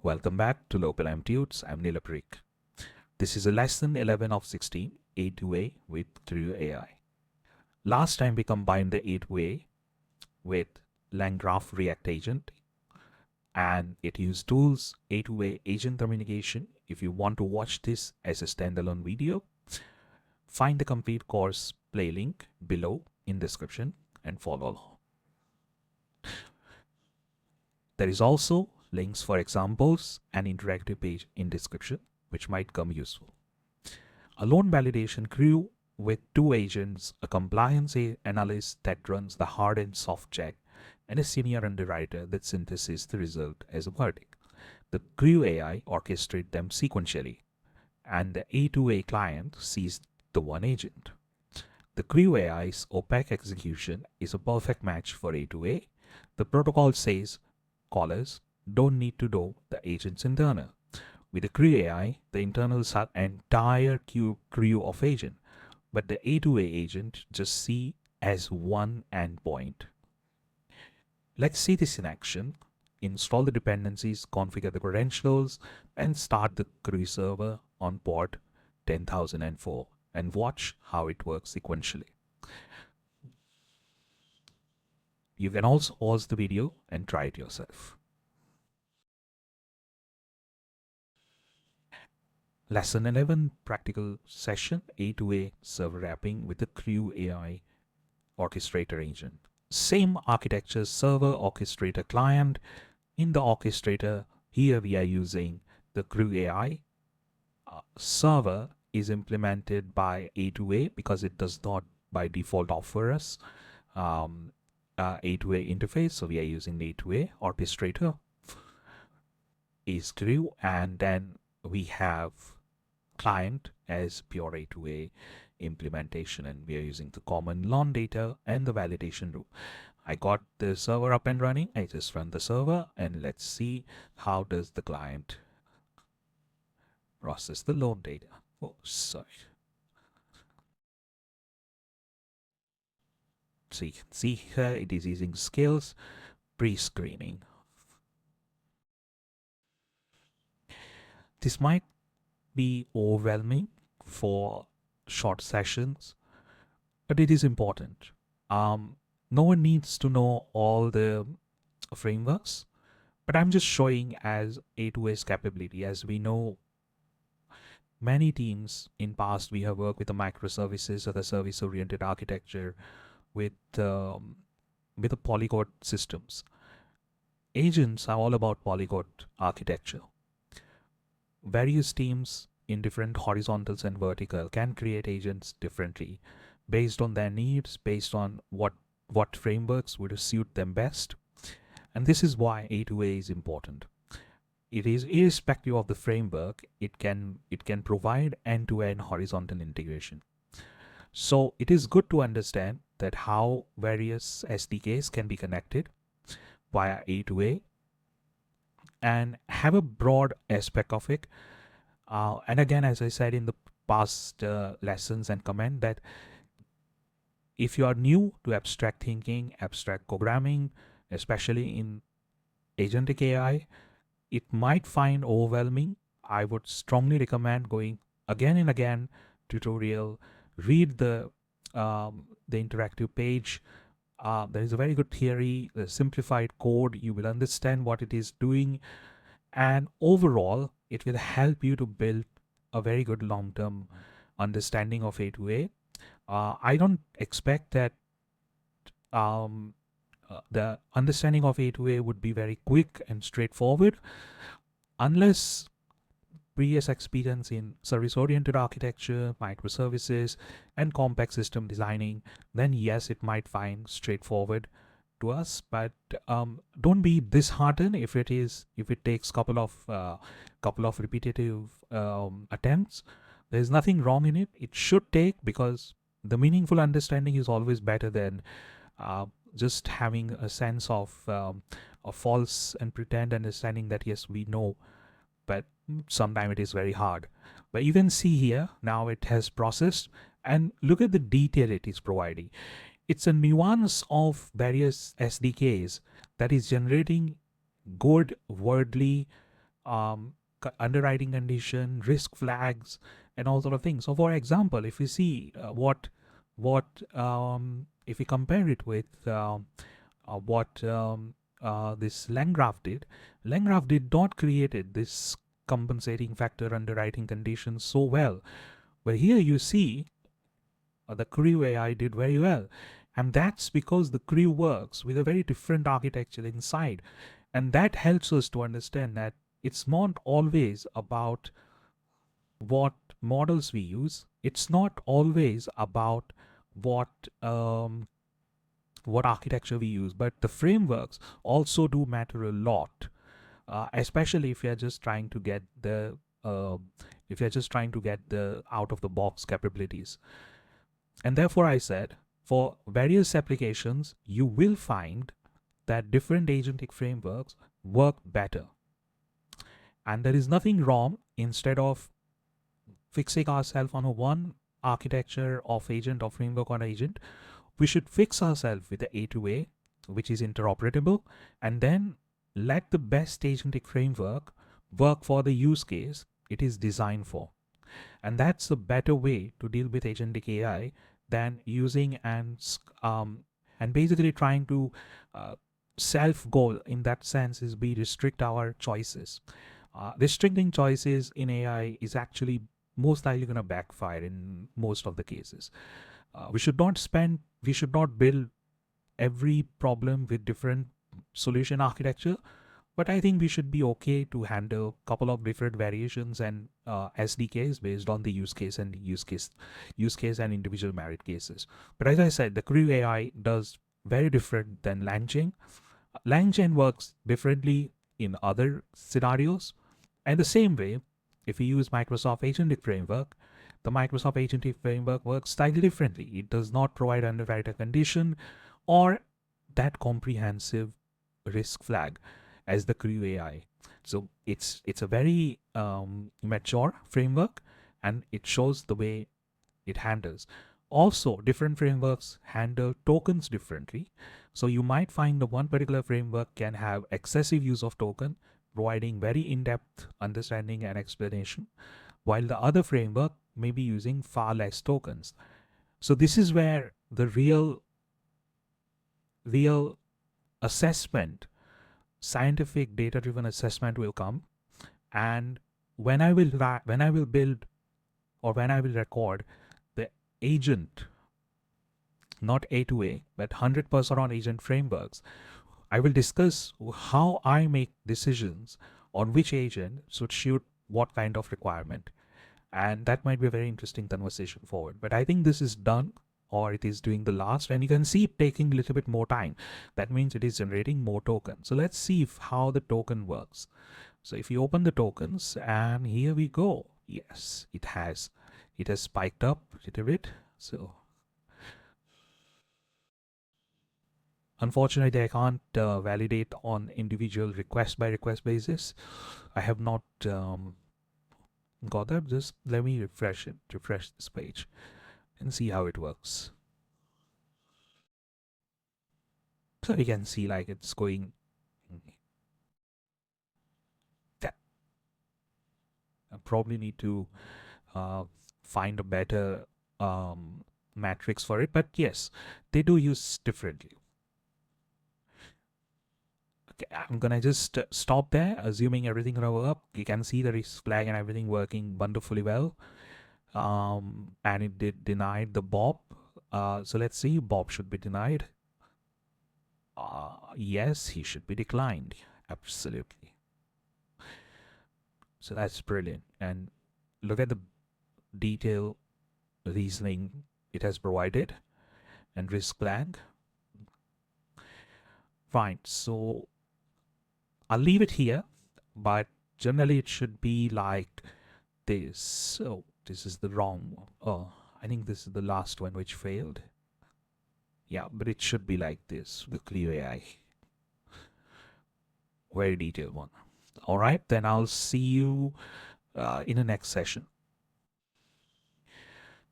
Welcome back to LocalM Tuts. I'm Nilay Parikh. This is a lesson 11 of 16, A2A with CrewAI. Last time we combined the A2A with LangGraph React Agent, and it used tools A2A agent communication. If you want to watch this as a standalone video, find the complete course play link below in description and follow along. There is also links for examples and interactive page in description, which might come useful. A loan validation crew with 2 agents, a compliance analyst that runs the hard and soft check, and a senior underwriter that synthesizes the result as a verdict. The CrewAI orchestrates them sequentially, and the A2A client sees the one agent. The CrewAI's opaque execution is a perfect match for A2A. The protocol says callers don't need to know the agent's internal. With the CrewAI, the internals are entire crew of agent, but the A2A agent just see as one endpoint. Let's see this in action. Install the dependencies, configure the credentials, and start the Crew server on port 10,004 and watch how it works sequentially. You can also pause the video and try it yourself. Lesson 11 practical session A2A server wrapping with the CrewAI orchestrator agent. Same architecture, server orchestrator client. In the orchestrator, here we are using the CrewAI. Server is implemented by A2A because it does not by default offer us A2A interface. So we are using the A2A orchestrator is Crew, and then we have client as pure A2A implementation, and we are using the common lawn data and the validation rule. I got the server up and running. I just run the server, and let's see how does the client process the loan data. Oh, sorry. So you can see here it is using skills pre-screening. This might be overwhelming for short sessions, but it is important. No one needs to know all the frameworks, but I'm just showing as A2A's capability. As we know, many teams in past we have worked with the microservices or the service-oriented architecture with the polyglot systems. Agents are all about polyglot architecture. Various teams in different horizontals and vertical can create agents differently based on their needs, based on what frameworks would suit them best. And this is why A2A is important. It is irrespective of the framework, it can provide end-to-end horizontal integration. So it is good to understand that how various SDKs can be connected via A2A and have a broad aspect of it. And again, as I said in the past lessons and comment, that if you are new to abstract thinking, abstract programming, especially in agentic AI, it might find overwhelming. I would strongly recommend going again and again tutorial, read the interactive page. There is a very good theory, the simplified code. You will understand what it is doing, and overall it will help you to build a very good long-term understanding of A2A. I don't expect that the understanding of A2A would be very quick and straightforward unless previous experience in service-oriented architecture, microservices, and complex system designing. Then yes, it might find straightforward to us, but don't be disheartened if it takes couple of repetitive attempts. There's nothing wrong in it. It should take, because the meaningful understanding is always better than just having a sense of a false and pretend understanding that yes, we know, but sometimes it is very hard. But you can see here now it has processed, and look at the detail it is providing. It's a nuance of various SDKs that is generating good wordly underwriting condition, risk flags, and all sort of things. So, for example, if you see if we compare it with what this LangGraph did, LangGraph did not created this compensating factor underwriting conditions so well. But here you see the CrewAI did very well. And that's because the Crew works with a very different architecture inside. And that helps us to understand that it's not always about what models we use. It's not always about what architecture we use, but the frameworks also do matter a lot, especially if you're just trying to get the out of the box capabilities. And therefore, I said, for various applications, you will find that different agentic frameworks work better. And there is nothing wrong, instead of fixing ourselves on a one architecture of agent or framework on agent, we should fix ourselves with the A2A, which is interoperable, and then let the best agentic framework work for the use case it is designed for. And that's a better way to deal with agentic AI than using and basically trying to self goal in that sense is we restrict our choices. Restricting choices in AI is actually most likely going to backfire in most of the cases. We should not build every problem with different solution architecture, but I think we should be okay to handle a couple of different variations and SDKs based on the use case and individual merit cases. But as I said, the CrewAI does very different than LangChain. LangChain works differently in other scenarios. And the same way, if we use Microsoft Agentic Framework, the Microsoft Agentic Framework works slightly differently. It does not provide underwriter condition or that comprehensive risk flag as the CrewAI. So it's a very mature framework, and it shows the way it handles. Also, different frameworks handle tokens differently. So you might find the one particular framework can have excessive use of token, providing very in-depth understanding and explanation, while the other framework may be using far less tokens. So this is where the real assessment, scientific data-driven assessment will come. And when I will build or when I will record the agent, not A2A, but 100% on agent frameworks, I will discuss how I make decisions on which agent should shoot what kind of requirement. And that might be a very interesting conversation forward. But I think this is done, or it is doing the last, and you can see it taking a little bit more time. That means it is generating more tokens. So let's see how the token works. So if you open the tokens, and here we go. Yes, it has spiked up a little bit. So unfortunately, I can't validate on individual request by request basis. I have not got that. Just let me refresh this page and see how it works. So you can see like it's going. I probably need to find a better matrix for it, but yes, they do use differently. Okay, I'm gonna just stop there, assuming everything gonna work. You can see the risk flag and everything working wonderfully well. And it did denied the Bob. So let's see, Bob should be denied. Yes, he should be declined. Absolutely. So that's brilliant. And look at the detail reasoning it has provided and risk flag. Fine. So I'll leave it here, but generally it should be like this. So this is the wrong one. Oh, I think this is the last one which failed. Yeah, but it should be like this, the CrewAI. Very detailed one. All right, then I'll see you in the next session.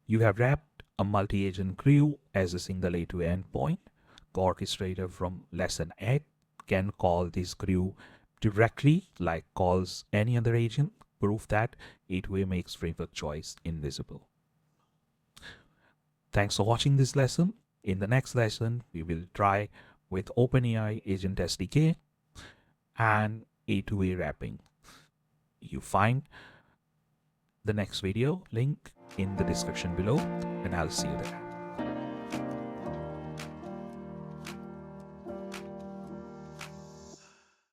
You have wrapped a multi-agent crew as a single A2A endpoint. The orchestrator from lesson 8 can call this crew directly like calls any other agent, prove that A2A makes framework choice invisible. Thanks for watching this lesson. In the next lesson, we will try with OpenAI Agent SDK and A2A wrapping. You find the next video link in the description below, and I'll see you there.